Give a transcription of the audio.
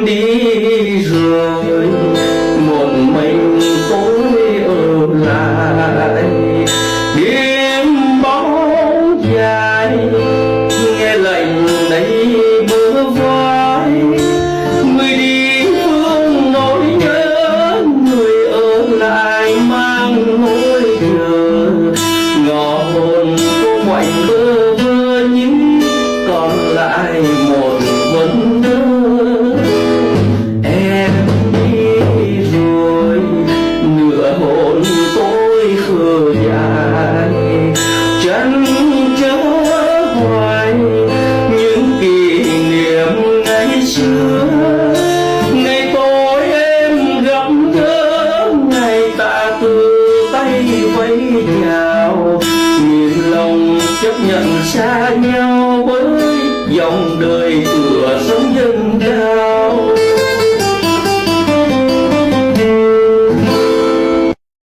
đi rồi một mình tôi ở lại đêm bóng dài nghe lệnh đây bờ vai người đi phương nỗi nhớ người ở lại mang nỗi chờ ngõ hồn cô ngoảnh bơ vơ nhưng còn lại một vấn đề em đi rồi nửa hồn tôi khờ dại chân chớ hoài những kỷ niệm ngày xưa